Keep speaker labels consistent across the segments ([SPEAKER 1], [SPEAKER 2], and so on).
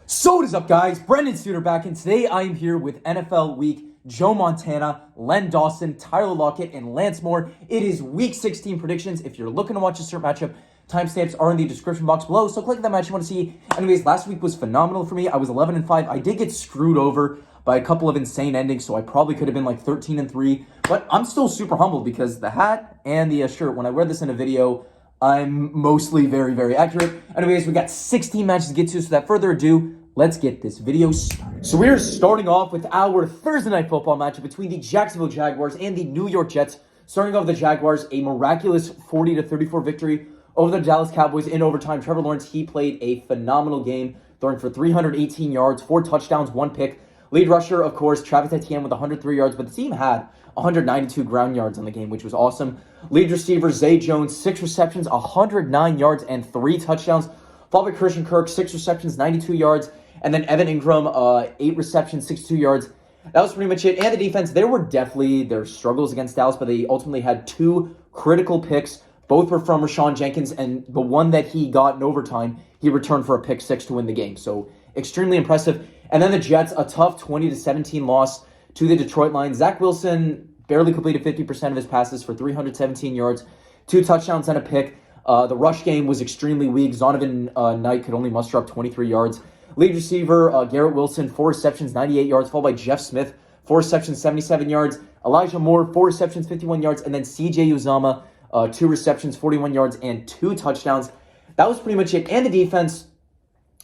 [SPEAKER 1] So what is up, guys? Brendan Suter back, and today I am here with NFL Week, Joe Montana, Len Dawson, Tyler Lockett, and Lance Moore. It is Week 16 predictions. If you're looking to watch a certain matchup, timestamps are in the description box below, so click that match you want to see. Anyways, last week was phenomenal for me. I was 11-5. I did get screwed over by a couple of insane endings, so I probably could have been like 13-3, but I'm still super humbled because the hat and the shirt, when I wear this in a video, I'm mostly very, very accurate. Anyways, we got 16 matches to get to, so without further ado, let's get this video started. So we are starting off with our Thursday Night Football matchup between the Jacksonville Jaguars and the New York Jets. Starting off with the Jaguars, a miraculous 40-34 victory over the Dallas Cowboys in overtime. Trevor Lawrence, he played a phenomenal game, throwing for 318 yards, 4 touchdowns, 1 pick. Lead rusher, of course, Travis Etienne with 103 yards, but the team had 192 ground yards in the game, which was awesome. Lead receiver, Zay Jones, 6 receptions, 109 yards, and 3 touchdowns. Followed by Christian Kirk, 6 receptions, 92 yards. And then Evan Ingram, 8 receptions, 62 yards. That was pretty much it. And the defense, there were definitely their struggles against Dallas, but they ultimately had 2 critical picks. Both were from Rashawn Jenkins, and the one that he got in overtime, he returned for a pick 6 to win the game. So extremely impressive. And then the Jets, a tough 20-17 loss to the Detroit Lions. Zach Wilson barely completed 50% of his passes for 317 yards, 2 touchdowns and a pick. The rush game was extremely weak. Zonovan Knight could only muster up 23 yards. Lead receiver, Garrett Wilson, 4 receptions, 98 yards, followed by Jeff Smith, 4 receptions, 77 yards. Elijah Moore, 4 receptions, 51 yards. And then CJ Uzama, 2 receptions, 41 yards, and 2 touchdowns. That was pretty much it. And the defense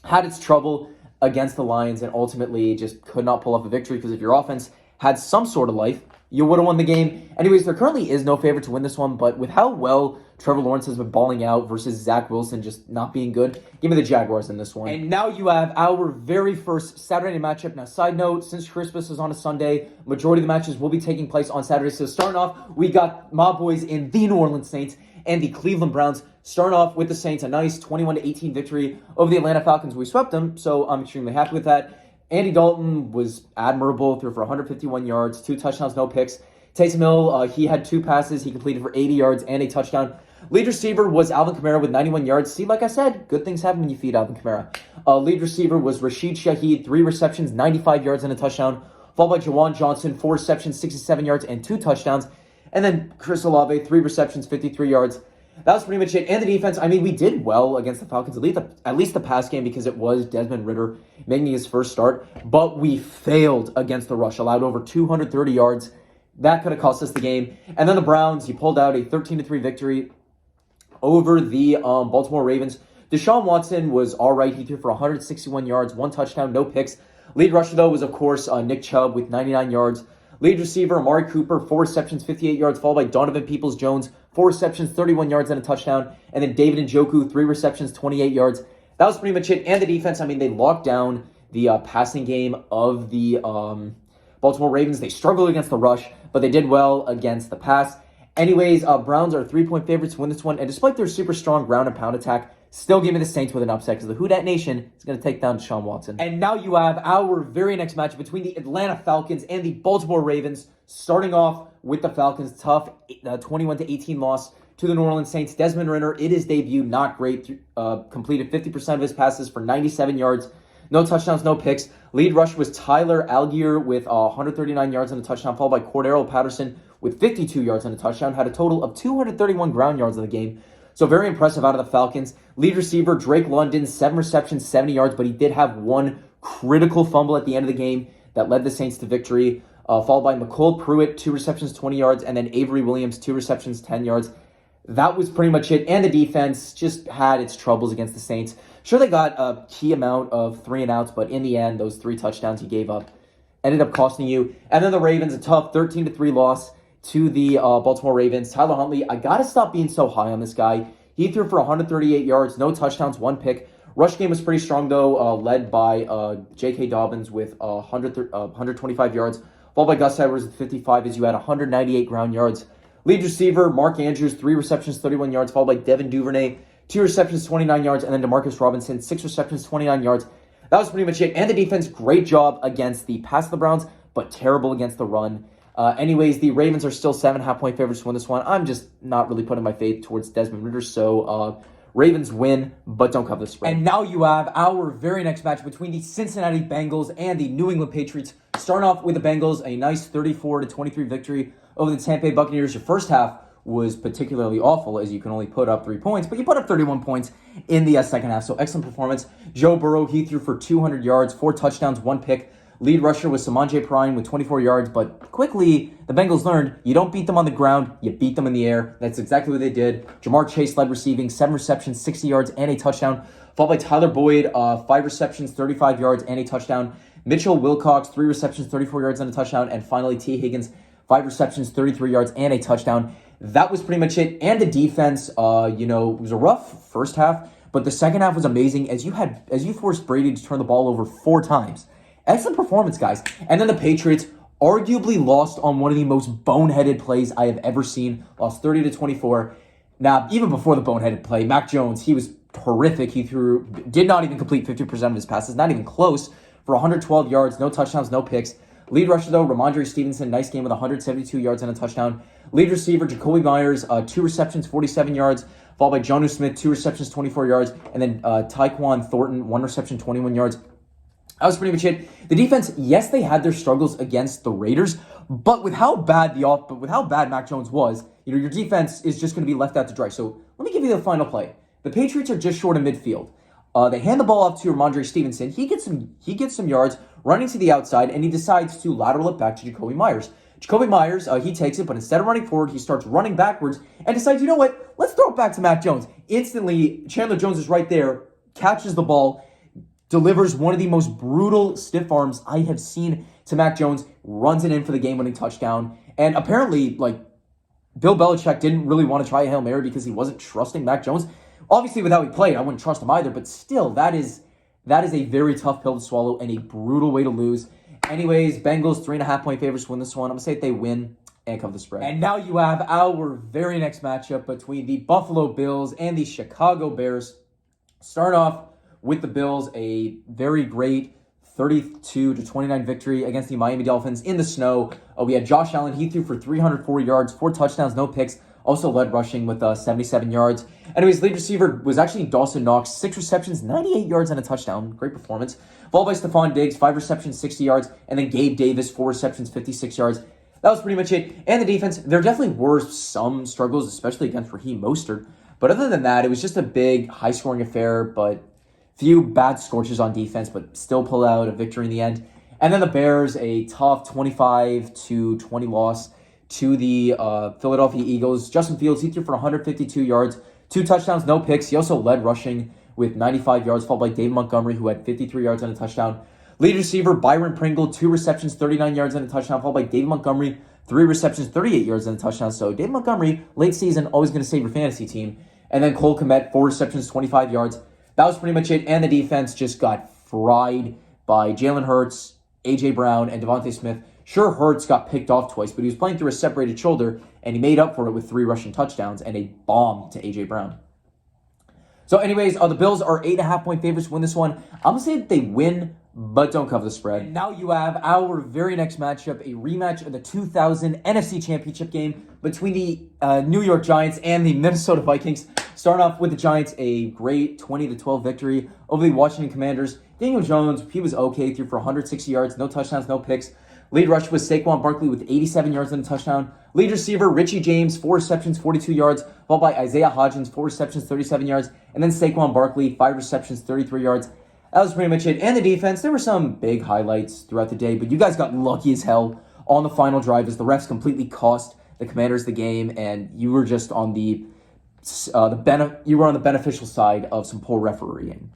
[SPEAKER 1] had its trouble against the Lions and ultimately just could not pull off a victory, because if your offense had some sort of life, you would have won the game. Anyways, there currently is no favorite to win this one, but with how well Trevor Lawrence has been balling out versus Zach Wilson just not being good, give me the Jaguars in this one. And now you have our very first Saturday matchup. Now, side note, since Christmas is on a Sunday, majority of the matches will be taking place on Saturday. So starting off, we got my boys in the New Orleans Saints and the Cleveland Browns. Starting off with the Saints, a nice 21-18 victory over the Atlanta Falcons. We swept them, so I'm extremely happy with that. Andy Dalton was admirable, threw for 151 yards, 2 touchdowns, no picks. Taysom Hill, he had 2 passes. He completed for 80 yards and a touchdown. Lead receiver was Alvin Kamara with 91 yards. See, like I said, good things happen when you feed Alvin Kamara. Lead receiver was Rashid Shaheed, 3 receptions, 95 yards and a touchdown. Followed by Jawan Johnson, 4 receptions, 67 yards and 2 touchdowns. And then Chris Olave, 3 receptions, 53 yards. That was pretty much it. And the defense, I mean, we did well against the Falcons, at least the pass game, because it was Desmond Ridder making his first start. But we failed against the rush, allowed over 230 yards. That could have cost us the game. And then the Browns, he pulled out a 13-3 victory over the Baltimore Ravens. Deshaun Watson was all right. He threw for 161 yards, 1 touchdown, no picks. Lead rusher, though, was, of course, Nick Chubb with 99 yards. Lead receiver, Amari Cooper, 4 receptions, 58 yards, followed by Donovan Peoples-Jones, 4 receptions, 31 yards and a touchdown. And then David Njoku, 3 receptions, 28 yards. That was pretty much it. And the defense, I mean, they locked down the passing game of the Baltimore Ravens. They struggled against the rush, but they did well against the pass. Anyways, Browns are 3-point favorites to win this one. And despite their super strong ground and pound attack, still give me the Saints with an upset, because the Who Dat Nation is going to take down Deshaun Watson. And now you have our very next match between the Atlanta Falcons and the Baltimore Ravens. Starting off with the Falcons, tough 21-18 loss to the New Orleans Saints. Desmond Ridder, in his debut, not great. Completed 50% of his passes for 97 yards. No touchdowns, no picks. Lead rush was Tyler Algier with 139 yards and a touchdown, followed by Cordero Patterson with 52 yards and a touchdown. Had a total of 231 ground yards in the game. So very impressive out of the Falcons. Lead receiver, Drake London, 7 receptions, 70 yards, but he did have 1 critical fumble at the end of the game that led the Saints to victory. Followed by McCole Pruitt, 2 receptions, 20 yards, and then Avery Williams, 2 receptions, 10 yards. That was pretty much it. And the defense just had its troubles against the Saints. Sure, they got a key amount of 3-and-outs, but in the end, those 3 touchdowns he gave up ended up costing you. And then the Ravens, a tough 13-3 loss to the Baltimore Ravens. Tyler Huntley, I got to stop being so high on this guy. He threw for 138 yards, no touchdowns, 1 pick. Rush game was pretty strong, though, led by J.K. Dobbins with 125 yards, followed by Gus Edwards with 55, as you had 198 ground yards. Lead receiver, Mark Andrews, 3 receptions, 31 yards, followed by Devin Duvernay, 2 receptions, 29 yards, and then DeMarcus Robinson, 6 receptions, 29 yards. That was pretty much it. And the defense, great job against the pass of the Browns, but terrible against the run. Anyways, the Ravens are still 7.5-point favorites to win this one. I'm just not really putting my faith towards Desmond Ridder, so Ravens win, but don't cover the spread. And now you have our very next match between the Cincinnati Bengals and the New England Patriots. Starting off with the Bengals, a nice 34-23 victory over the Tampa Bay Buccaneers. Your first half was particularly awful, as you can only put up 3 points, but you put up 31 points in the second half, so excellent performance. Joe Burrow, he threw for 200 yards, 4 touchdowns, 1 pick. Lead rusher was Samaje Perine with 24 yards, but quickly, the Bengals learned you don't beat them on the ground, you beat them in the air. That's exactly what they did. Jamar Chase led receiving, 7 receptions, 60 yards, and a touchdown, followed by Tyler Boyd, 5 receptions, 35 yards, and a touchdown. Mitchell Wilcox, 3 receptions, 34 yards, and a touchdown, and finally T. Higgins, 5 receptions, 33 yards, and a touchdown. That was pretty much it. And the defense, it was a rough first half, but the second half was amazing as you forced Brady to turn the ball over 4 times. Excellent performance, guys. And then the Patriots arguably lost on one of the most boneheaded plays I have ever seen. Lost 30-24. Now, even before the boneheaded play, Mac Jones, he was horrific. He did not even complete 50% of his passes, not even close, for 112 yards, no touchdowns, no picks. Lead rusher, though, Ramondre Stevenson, nice game with 172 yards and a touchdown. Lead receiver, Jacoby Myers, 2 receptions, 47 yards, followed by Jonnu Smith, 2 receptions, 24 yards, and then Tyquan Thornton, 1 reception, 21 yards. That was pretty much it. The defense, yes, they had their struggles against the Raiders, but with how bad Mac Jones was, your defense is just going to be left out to dry. So let me give you the final play. The Patriots are just short of midfield. They hand the ball off to Ramondre Stevenson. He gets some yards running to the outside, and he decides to lateral it back to Jacoby Myers. Jacoby Myers, he takes it, but instead of running forward, he starts running backwards and decides, you know what? Let's throw it back to Mac Jones. Instantly, Chandler Jones is right there, catches the ball, delivers one of the most brutal stiff arms I have seen to Mac Jones, runs it in for the game-winning touchdown. And apparently, Bill Belichick didn't really want to try a Hail Mary because he wasn't trusting Mac Jones. Obviously, with how he played, I wouldn't trust him either, but still, that is a very tough pill to swallow and a brutal way to lose. Anyways, Bengals 3.5-point favorites to win this one. I'm going to say they win and cover the spread. And now you have our very next matchup between the Buffalo Bills and the Chicago Bears. Start off with the Bills, a very great 32-29 victory against the Miami Dolphins in the snow. We had Josh Allen. He threw for 304 yards, 4 touchdowns, no picks. Also led rushing with 77 yards. Anyways, lead receiver was actually Dawson Knox, 6 receptions, 98 yards, and a touchdown. Great performance. Followed by Stephon Diggs, 5 receptions, 60 yards. And then Gabe Davis, 4 receptions, 56 yards. That was pretty much it. And the defense, there definitely were some struggles, especially against Raheem Mostert. But other than that, it was just a big, high-scoring affair, but few bad scorches on defense, but still pull out a victory in the end. And then the Bears, a tough 25-20 loss to the Philadelphia Eagles. Justin Fields, he threw for 152 yards, 2 touchdowns, no picks. He also led rushing with 95 yards, followed by David Montgomery, who had 53 yards and a touchdown. Lead receiver, Byron Pringle, 2 receptions, 39 yards and a touchdown, followed by David Montgomery, 3 receptions, 38 yards and a touchdown. So David Montgomery, late season, always going to save your fantasy team. And then Cole Kmet, 4 receptions, 25 yards. That was pretty much it. And the defense just got fried by Jalen Hurts, A.J. Brown, and Devontae Smith. Sure, Hurts got picked off twice, but he was playing through a separated shoulder, and he made up for it with 3 rushing touchdowns and a bomb to A.J. Brown. So anyways, the Bills are 8.5-point favorites to win this one. I'm going to say that they win, but don't cover the spread. And now you have our very next matchup, a rematch of the 2000 NFC Championship game between the New York Giants and the Minnesota Vikings. Starting off with the Giants, a great 20-12 victory over the Washington Commanders. Daniel Jones, he was okay, threw for 160 yards, no touchdowns, no picks. Lead rush was Saquon Barkley with 87 yards and a touchdown. Lead receiver, Richie James, 4 receptions, 42 yards, followed by Isaiah Hodgins, 4 receptions, 37 yards, and then Saquon Barkley, 5 receptions, 33 yards. That was pretty much it. And the defense, there were some big highlights throughout the day, but you guys got lucky as hell on the final drive as the refs completely cost the Commanders the game, and you were just on the beneficial side of some poor refereeing.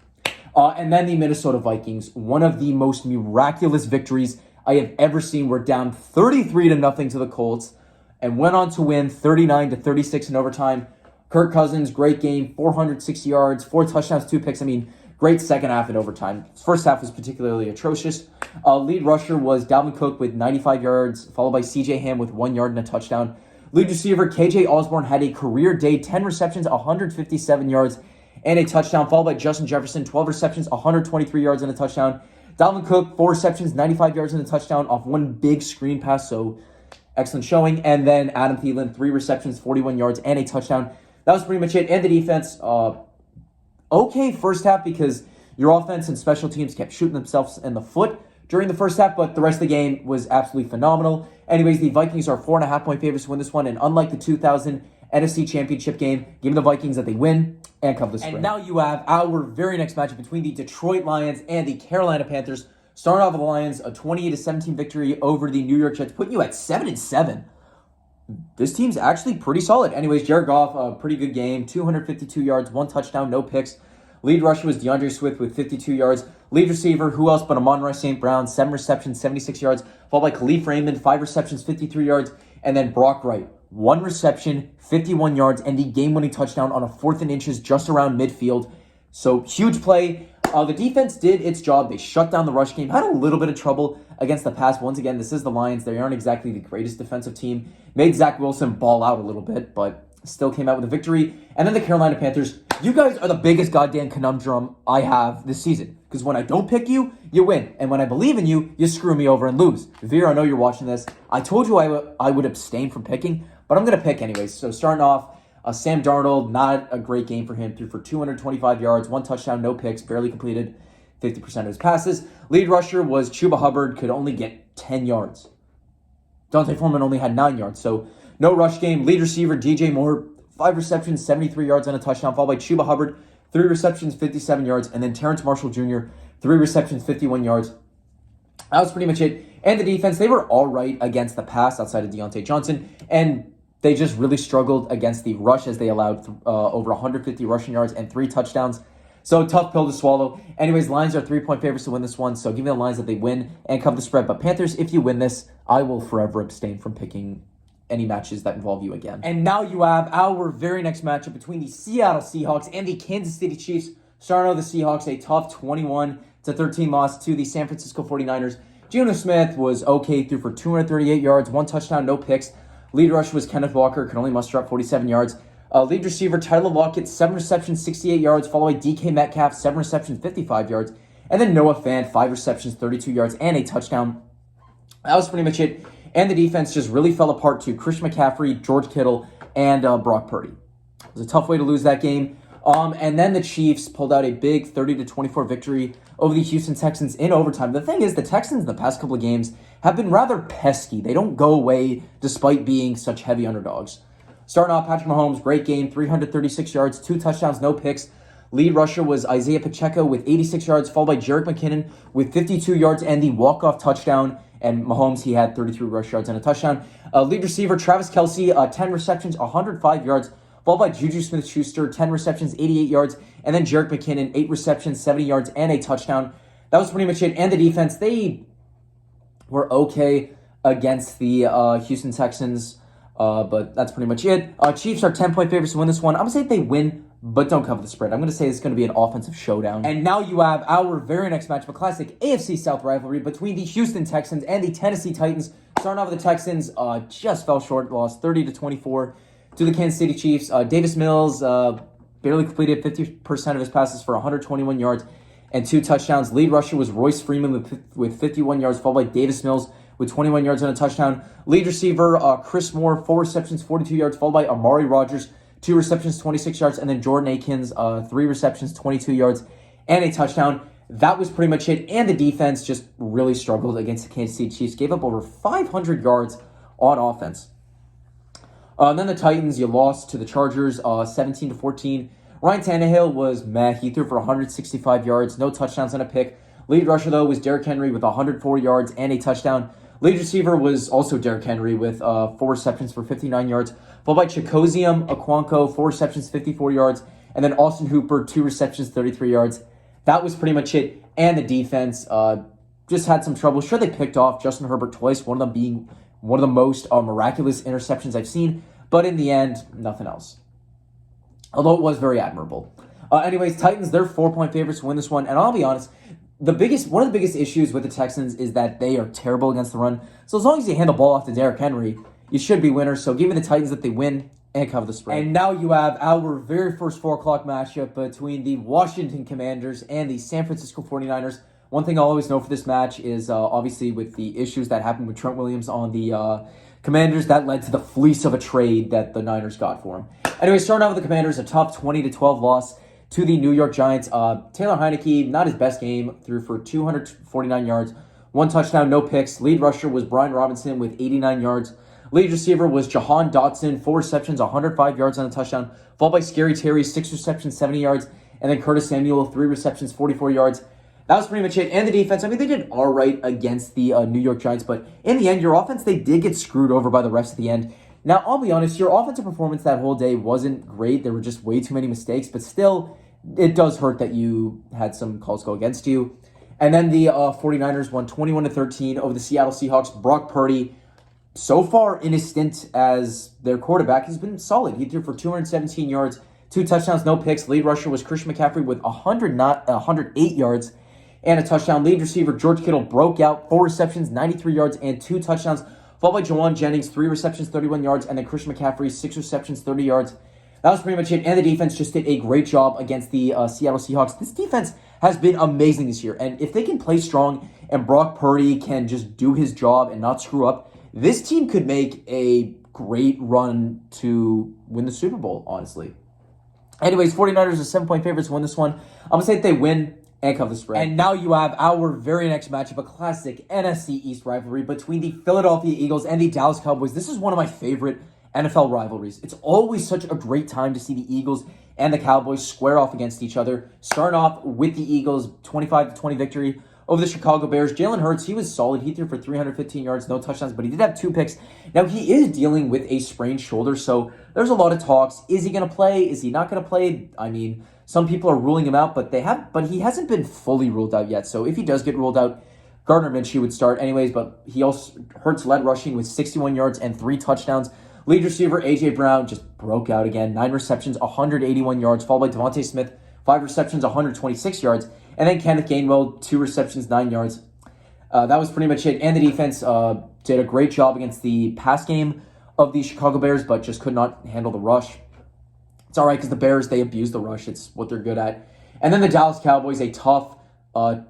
[SPEAKER 1] And then the Minnesota Vikings, one of the most miraculous victories I have ever seen. We're down 33-0 to the Colts and went on to win 39-36 in overtime. Kirk Cousins, great game, 460 yards, 4 touchdowns, 2 picks. Great second half in overtime. First half was particularly atrocious. Lead rusher was Dalvin Cook with 95 yards, followed by C.J. Ham with 1 yard and a touchdown. Lead receiver K.J. Osborne had a career day, 10 receptions, 157 yards, and a touchdown, followed by Justin Jefferson, 12 receptions, 123 yards and a touchdown. Dalvin Cook, 4 receptions, 95 yards and a touchdown off 1 big screen pass, so excellent showing. And then Adam Thielen, 3 receptions, 41 yards and a touchdown. That was pretty much it. And the defense, okay first half because your offense and special teams kept shooting themselves in the foot during the first half, but the rest of the game was absolutely phenomenal. Anyways, the Vikings are 4.5-point favorites to win this one, and unlike the 2000 NFC Championship game, give me the Vikings that they win and cover the spread. And now you have our very next matchup between the Detroit Lions and the Carolina Panthers. Starting off with the Lions, a 28-17 victory over the New York Jets, putting you at 7-7. This team's actually pretty solid. Anyways, Jared Goff, a pretty good game, 252 yards, 1 touchdown, no picks. Lead rusher was DeAndre Swift with 52 yards. Lead receiver, who else but Amon-Ra St. Brown, 7 receptions, 76 yards, followed by Khalif Raymond, 5 receptions, 53 yards, and then Brock Wright, 1 reception, 51 yards, and the game-winning touchdown on a 4th and inches just around midfield. So, huge play. The defense did its job. They shut down the rush game, had a little bit of trouble against the pass. Once again, this is the Lions. They aren't exactly the greatest defensive team. Made Zach Wilson ball out a little bit, but still came out with a victory. And then the Carolina Panthers. You guys are the biggest goddamn conundrum I have this season. Because when I don't pick you, you win. And when I believe in you, you screw me over and lose. Veer, I know you're watching this. I told you I would abstain from picking, but I'm going to pick anyways. So starting off, Sam Darnold, not a great game for him. Threw for 225 yards, 1 touchdown, no picks, barely completed 50% of his passes. Lead rusher was Chuba Hubbard, could only get 10 yards. Dante Foreman only had 9 yards, so no rush game. Lead receiver, DJ Moore, 5 receptions, 73 yards and a touchdown, followed by Chuba Hubbard, 3 receptions, 57 yards, and then Terrence Marshall Jr., 3 receptions, 51 yards. That was pretty much it. And the defense, they were all right against the pass outside of Deontay Johnson, and they just really struggled against the rush as they allowed over 150 rushing yards and 3 touchdowns. So tough pill to swallow. Anyways, Lions are 3-point favorites to win this one, so give me the Lions that they win and cover the spread. But Panthers, if you win this, I will forever abstain from picking any matches that involve you again. And now you have our very next matchup between the Seattle Seahawks and the Kansas City Chiefs. Starting with the Seahawks, a tough 21-13 loss to the San Francisco 49ers. Geno Smith was okay, threw for 238 yards, 1 touchdown, no picks. Lead rush was Kenneth Walker, could only muster up 47 yards. Lead receiver, Tyler Lockett, 7 receptions, 68 yards, followed by DK Metcalf, 7 receptions, 55 yards. And then Noah Fant, 5 receptions, 32 yards, and a touchdown. That was pretty much it. And the defense just really fell apart to Christian McCaffrey, George Kittle, and Brock Purdy. It was a tough way to lose that game. And then the Chiefs pulled out a big 30-24 victory over the Houston Texans in overtime. The thing is, the Texans in the past couple of games have been rather pesky. They don't go away despite being such heavy underdogs. Starting off, Patrick Mahomes, great game, 336 yards, 2 touchdowns, no picks. Lead rusher was Isaiah Pacheco with 86 yards, followed by Jerick McKinnon with 52 yards and the walk-off touchdown. And Mahomes, he had 33 rush yards and a touchdown. Lead receiver, Travis Kelce, 10 receptions, 105 yards, followed by Juju Smith-Schuster, 10 receptions, 88 yards. And then Jerick McKinnon, 8 receptions, 70 yards, and a touchdown. That was pretty much it. And the defense, they were okay against the Houston Texans. But that's pretty much it. Chiefs are 10-point favorites to win this one. I'm going to say they win, but don't cover the spread. I'm going to say it's going to be an offensive showdown. And now you have our very next matchup, a classic AFC South rivalry between the Houston Texans and the Tennessee Titans. Starting off with the Texans, just fell short, lost 30-24 to the Kansas City Chiefs. Davis Mills barely completed 50% of his passes for 121 yards and 2 touchdowns. Lead rusher was Royce Freeman with 51 yards, followed by Davis Mills with 21 yards and a touchdown. Lead receiver, Chris Moore, 4 receptions, 42 yards, followed by Amari Rodgers, 2 receptions, 26 yards, and then Jordan Akins, 3 receptions, 22 yards, and a touchdown. That was pretty much it, and the defense just really struggled against the Kansas City Chiefs, gave up over 500 yards on offense. And then the Titans, you lost to the Chargers, 17-14. Ryan Tannehill was meh. He threw for 165 yards, no touchdowns and a pick. Lead rusher, though, was Derrick Henry with 104 yards and a touchdown. Lead receiver was also Derrick Henry with 4 receptions for 59 yards, followed by Chikosium Okonkwo, 4 receptions, 54 yards, and then Austin Hooper, 2 receptions, 33 yards. That was pretty much it. And the defense just had some trouble. Sure, they picked off Justin Herbert twice, one of them being one of the most miraculous interceptions I've seen, but in the end, nothing else. Although it was very admirable. Anyways, Titans, they're 4-point favorites to win this one, and I'll be honest, one of the biggest issues with the Texans is that they are terrible against the run. So as long as you hand the ball off to Derrick Henry, you should be winners. So give me the Titans that they win and cover the spread. And now you have our very first 4 o'clock matchup between the Washington Commanders and the San Francisco 49ers. One thing I'll always know for this match is obviously with the issues that happened with Trent Williams on the Commanders, that led to the fleece of a trade that the Niners got for him. Anyway, starting out with the Commanders, a tough 20-12 loss to the New York Giants. Taylor Heineke, not his best game, threw for 249 yards, 1 touchdown, no picks. Lead rusher was Brian Robinson with 89 yards. Lead receiver was Jahan Dotson, 4 receptions, 105 yards on a touchdown, followed by Scary Terry, 6 receptions, 70 yards, and then Curtis Samuel, 3 receptions, 44 yards. That was pretty much it. And the defense, I mean, they did all right against the New York Giants, but in the end, your offense, they did get screwed over by the refs at the end. Now, I'll be honest, your offensive performance that whole day wasn't great. There were just way too many mistakes, but still, it does hurt that you had some calls go against you. And then the 49ers won 21-13 over the Seattle Seahawks. Brock Purdy, so far in his stint as their quarterback, has been solid. He threw for 217 yards, 2 touchdowns, no picks. Lead rusher was Christian McCaffrey with 108 yards and a touchdown. Lead receiver George Kittle broke out, 4 receptions, 93 yards, and 2 touchdowns, followed by Jawan Jennings, 3 receptions, 31 yards, and then Christian McCaffrey, 6 receptions, 30 yards. That was pretty much it, and the defense just did a great job against the Seattle Seahawks. This defense has been amazing this year, and if they can play strong and Brock Purdy can just do his job and not screw up, this team could make a great run to win the Super Bowl, honestly. Anyways, 49ers are 7-point favorites to win this one. I'm going to say that they win and cover the spread. And now you have our very next matchup, a classic NFC East rivalry between the Philadelphia Eagles and the Dallas Cowboys. This is one of my favorite NFL rivalries. It's always such a great time to see the Eagles and the Cowboys square off against each other. Starting off with the Eagles' 25-20 victory over the Chicago Bears. Jalen Hurts, he was solid. He threw for 315 yards, no touchdowns, but he did have 2 picks. Now, he is dealing with a sprained shoulder, so there's a lot of talks. Is he going to play? Is he not going to play? I mean, some people are ruling him out, but he hasn't been fully ruled out yet. So if he does get ruled out, Gardner Minshew would start anyways, but Hurts led rushing with 61 yards and 3 touchdowns. Lead receiver A.J. Brown just broke out again. 9 receptions, 181 yards, followed by Devontae Smith, 5 receptions, 126 yards. And then Kenneth Gainwell, 2 receptions, 9 yards. That was pretty much it. And the defense did a great job against the pass game of the Chicago Bears, but just could not handle the rush. It's all right because the Bears, they abuse the rush. It's what they're good at. And then the Dallas Cowboys, a tough 40-34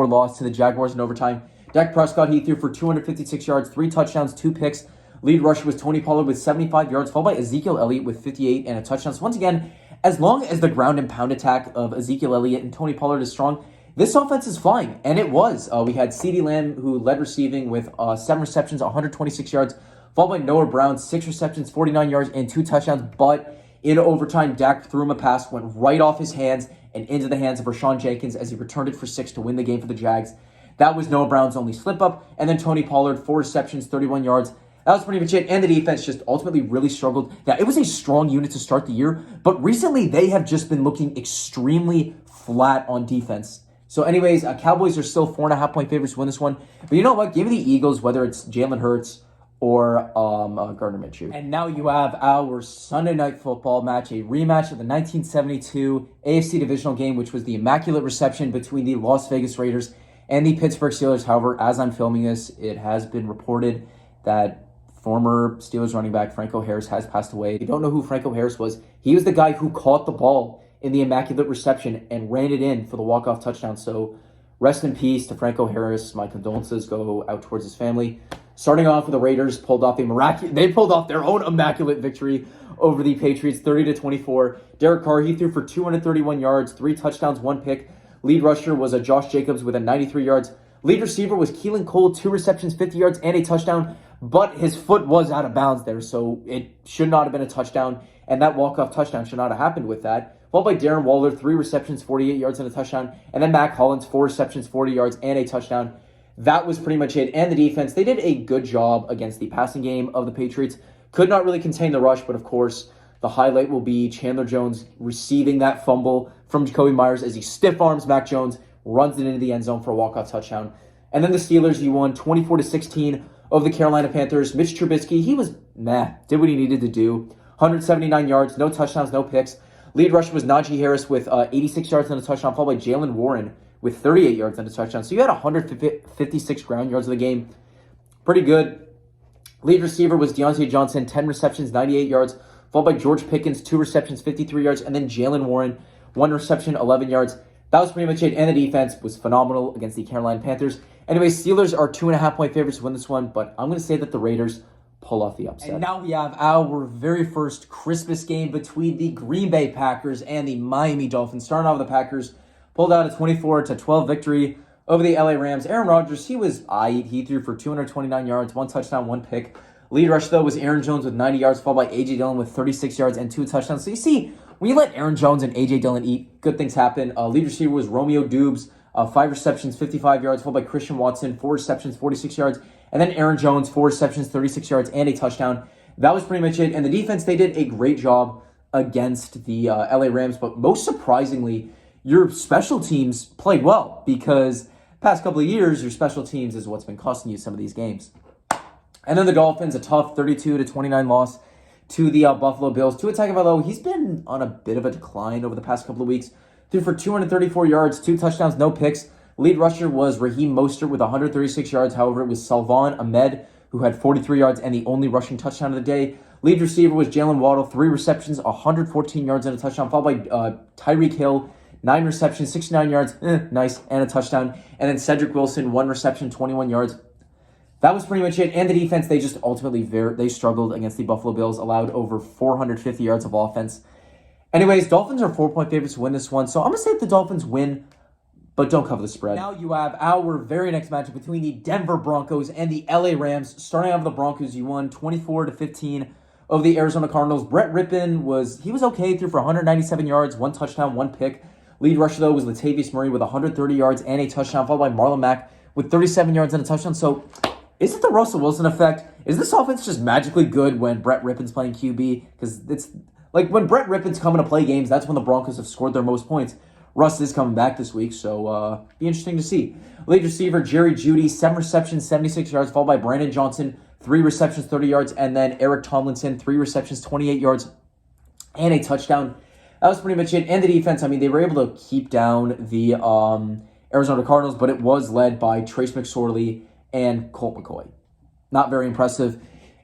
[SPEAKER 1] loss to the Jaguars in overtime. Dak Prescott, he threw for 256 yards, 3 touchdowns, 2 picks. Lead rusher was Tony Pollard with 75 yards, followed by Ezekiel Elliott with 58 and a touchdown. So once again, as long as the ground and pound attack of Ezekiel Elliott and Tony Pollard is strong, this offense is flying. And it was. We had CeeDee Lamb, who led receiving with 7 receptions, 126 yards, followed by Noah Brown, 6 receptions, 49 yards, and 2 touchdowns. But in overtime, Dak threw him a pass, went right off his hands and into the hands of Rashawn Jenkins as he returned it for 6 to win the game for the Jags. That was Noah Brown's only slip-up. And then Tony Pollard, 4 receptions, 31 yards. That was pretty much it. And the defense just ultimately really struggled. Now, it was a strong unit to start the year, but recently they have just been looking extremely flat on defense. So anyways, Cowboys are still 4.5-point favorites to win this one. But you know what? Give me the Eagles, whether it's Jalen Hurts or Gardner Minshew. And now you have our Sunday Night Football match, a rematch of the 1972 AFC Divisional game, which was the Immaculate Reception between the Las Vegas Raiders and the Pittsburgh Steelers. However, as I'm filming this, it has been reported that former Steelers running back Franco Harris has passed away. If you don't know who Franco Harris was, he was the guy who caught the ball in the Immaculate Reception and ran it in for the walk-off touchdown. So rest in peace to Franco Harris. My condolences go out towards his family. Starting off with the Raiders, pulled off their own immaculate victory over the Patriots, 30-24. Derek Carr, he threw for 231 yards, 3 touchdowns, 1 pick. Lead rusher was Josh Jacobs with 93 yards. Lead receiver was Keelan Cole, 2 receptions, 50 yards, and a touchdown. But his foot was out of bounds there, so it should not have been a touchdown. And that walk-off touchdown should not have happened with that. Followed by Darren Waller, 3 receptions, 48 yards, and a touchdown. And then Mac Hollins, 4 receptions, 40 yards, and a touchdown. That was pretty much it. And the defense, they did a good job against the passing game of the Patriots. Could not really contain the rush, but of course, the highlight will be Chandler Jones receiving that fumble from Jacoby Myers as he stiff arms Mac Jones, runs it into the end zone for a walk-off touchdown. And then the Steelers, he won 24-16 over the Carolina Panthers. Mitch Trubisky, he was did what he needed to do. 179 yards, no touchdowns, no picks. Lead rusher was Najee Harris with 86 yards and a touchdown, followed by Jalen Warren with 38 yards and a touchdown. So you had 156 ground yards of the game. Pretty good. Lead receiver was Deontay Johnson, 10 receptions, 98 yards, followed by George Pickens, 2 receptions, 53 yards, and then Jalen Warren, 1 reception, 11 yards. That was pretty much it, and the defense was phenomenal against the Carolina Panthers. Anyway, Steelers are 2.5-point favorites to win this one, but I'm going to say that the Raiders pull off the upset. And now we have our very first Christmas game between the Green Bay Packers and the Miami Dolphins. Starting off with the Packers, pulled out a 24-12 victory over the LA Rams. Aaron Rodgers, he was aight. He threw for 229 yards, 1 touchdown, 1 pick. Lead rush, though, was Aaron Jones with 90 yards, followed by A.J. Dillon with 36 yards and 2 touchdowns. So you see, when you let Aaron Jones and A.J. Dillon eat, good things happen. Lead receiver was Romeo Dubes, 5 receptions, 55 yards, followed by Christian Watson, 4 receptions, 46 yards. And then Aaron Jones, 4 receptions, 36 yards, and a touchdown. That was pretty much it. And the defense, they did a great job against the LA Rams. But most surprisingly, your special teams played well because past couple of years, your special teams is what's been costing you some of these games. And then the Dolphins, a tough 32-29 loss to the Buffalo Bills. Tua Tagovailoa, he's been on a bit of a decline over the past couple of weeks. Threw for 234 yards, 2 touchdowns, no picks. Lead rusher was Raheem Mostert with 136 yards. However, it was Salvon Ahmed who had 43 yards and the only rushing touchdown of the day. Lead receiver was Jalen Waddle, 3 receptions, 114 yards and a touchdown, followed by Tyreek Hill, 9 receptions, 69 yards, nice, and a touchdown. And then Cedric Wilson, 1 reception, 21 yards. That was pretty much it. And the defense, they just ultimately, they struggled against the Buffalo Bills, allowed over 450 yards of offense. Anyways, Dolphins are 4-point favorites to win this one. So I'm going to say that the Dolphins win, but don't cover the spread. Now you have our very next matchup between the Denver Broncos and the LA Rams. Starting out with the Broncos, you won 24-15 over the Arizona Cardinals. Brett Rippon was okay, threw for 197 yards, 1 touchdown, 1 pick. Lead rusher, though, was Latavius Murray with 130 yards and a touchdown, followed by Marlon Mack with 37 yards and a touchdown. So is it the Russell Wilson effect? Is this offense just magically good when Brett Rippon's playing QB? Because it's like when Brett Rippon's coming to play games, that's when the Broncos have scored their most points. Russ is coming back this week, so be interesting to see. Lead receiver, Jerry Jeudy, 7 receptions, 76 yards, followed by Brandon Johnson, 3 receptions, 30 yards, and then Eric Tomlinson, 3 receptions, 28 yards, and a touchdown. That was pretty much it. And the defense, I mean, they were able to keep down the Arizona Cardinals, but it was led by Trace McSorley and Colt McCoy. Not very impressive.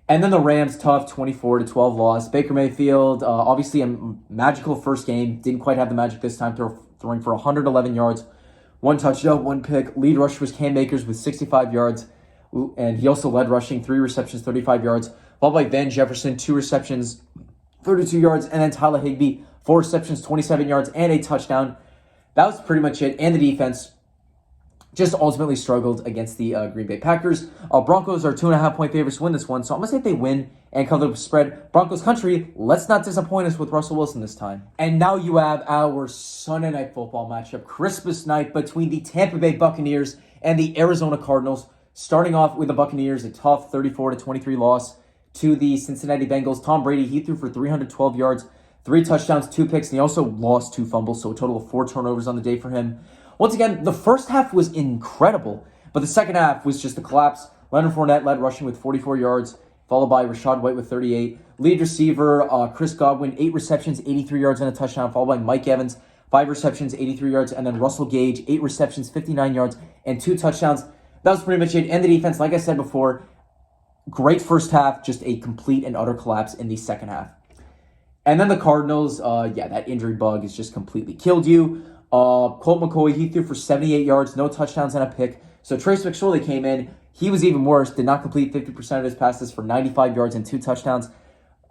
[SPEAKER 1] And then the Rams, tough 24-12 loss. Baker Mayfield, obviously a magical first game. Didn't quite have the magic this time, throwing for 111 yards, 1 touchdown, 1 pick. Lead rusher was Cam Akers with 65 yards. And he also led rushing, 3 receptions, 35 yards. Followed by Van Jefferson, 2 receptions, 32 yards. And then Tyler Higbee, 4 receptions, 27 yards, and a touchdown. That was pretty much it. And the defense just ultimately struggled against the Green Bay Packers. Broncos are 2.5-point favorites to win this one, so I'm going to say they win and cover the spread. Broncos country, let's not disappoint us with Russell Wilson this time. And now you have our Sunday Night Football matchup, Christmas night between the Tampa Bay Buccaneers and the Arizona Cardinals. Starting off with the Buccaneers, a tough 34-23 loss to the Cincinnati Bengals. Tom Brady, he threw for 312 yards, 3 touchdowns, 2 picks, and he also lost 2 fumbles, so a total of 4 turnovers on the day for him. Once again, the first half was incredible, but the second half was just a collapse. Leonard Fournette led rushing with 44 yards, followed by Rachaad White with 38. Lead receiver, Chris Godwin, 8 receptions, 83 yards and a touchdown, followed by Mike Evans, 5 receptions, 83 yards, and then Russell Gage, 8 receptions, 59 yards, and 2 touchdowns. That was pretty much it. And the defense, like I said before, great first half, just a complete and utter collapse in the second half. And then the Cardinals, that injury bug has just completely killed you. Colt McCoy, he threw for 78 yards, no touchdowns and a pick. So Trace McSorley came in. He was even worse, did not complete 50% of his passes for 95 yards and 2 touchdowns.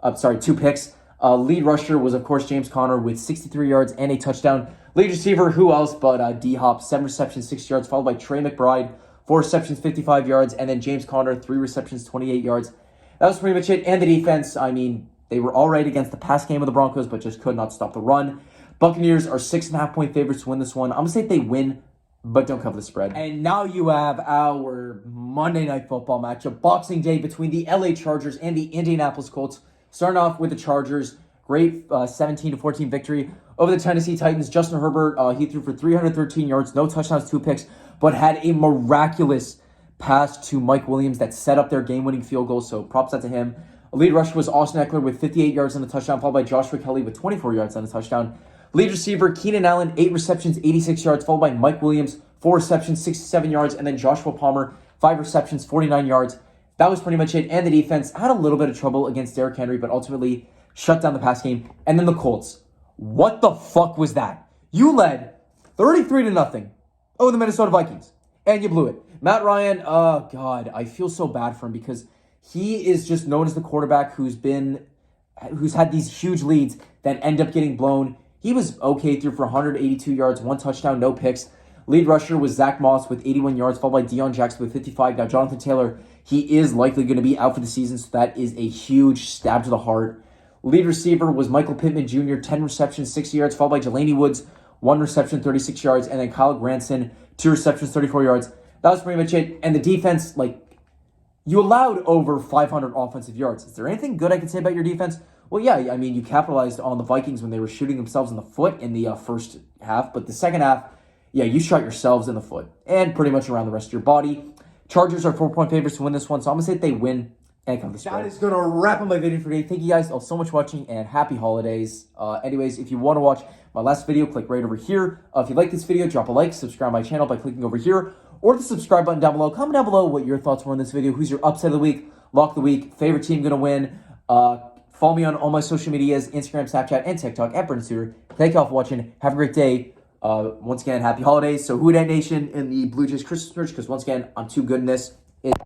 [SPEAKER 1] 2 picks. Lead rusher was, of course, James Conner with 63 yards and a touchdown. Lead receiver, who else but D-Hop, 7 receptions, 6 yards, followed by Trey McBride, 4 receptions, 55 yards, and then James Conner, 3 receptions, 28 yards. That was pretty much it. And the defense, I mean, they were all right against the pass game of the Broncos, but just could not stop the run. Buccaneers are 6.5-point favorites to win this one. I'm going to say they win, but don't cover the spread. And now you have our Monday Night Football matchup, Boxing Day between the LA Chargers and the Indianapolis Colts. Starting off with the Chargers, great 17-14 victory over the Tennessee Titans. Justin Herbert, he threw for 313 yards, no touchdowns, 2 picks, but had a miraculous pass to Mike Williams that set up their game-winning field goal, so props out to him. A lead rusher was Austin Eckler with 58 yards and a touchdown, followed by Joshua Kelly with 24 yards and a touchdown. Lead receiver, Keenan Allen, 8 receptions, 86 yards, followed by Mike Williams, 4 receptions, 67 yards, and then Joshua Palmer, 5 receptions, 49 yards. That was pretty much it. And the defense had a little bit of trouble against Derrick Henry, but ultimately shut down the pass game. And then the Colts. What the fuck was that? You led 33-0 over the Minnesota Vikings, and you blew it. Matt Ryan, oh God, I feel so bad for him because he is just known as the quarterback who's had these huge leads that end up getting blown. He was okay, threw for 182 yards, 1 touchdown, no picks. Lead rusher was Zach Moss with 81 yards, followed by Deion Jackson with 55. Now, Jonathan Taylor, he is likely going to be out for the season, so that is a huge stab to the heart. Lead receiver was Michael Pittman Jr., 10 receptions, 60 yards, followed by Jelani Woods, 1 reception, 36 yards, and then Kyle Granson, 2 receptions, 34 yards. That was pretty much it. And the defense, you allowed over 500 offensive yards. Is there anything good I can say about your defense? Well, yeah, I mean, you capitalized on the Vikings when they were shooting themselves in the foot in the first half, but the second half, yeah, you shot yourselves in the foot and pretty much around the rest of your body. Chargers are 4-point favorites to win this one, so I'm going to say they win and cover the spread. That is going to wrap up my video for today. Thank you guys all so much for watching, and happy holidays. Anyways, if you want to watch my last video, click right over here. If you like this video, drop a like, subscribe to my channel by clicking over here, or the subscribe button down below. Comment down below what your thoughts were on this video. Who's your upset of the week, lock of the week, favorite team going to win. Follow me on all my social medias, Instagram, Snapchat, and TikTok at Brendan Suter. Thank you all for watching. Have a great day. Once again, happy holidays. So Who Dat Nation in the Blue Jays Christmas merch, because once again, I'm too good in this.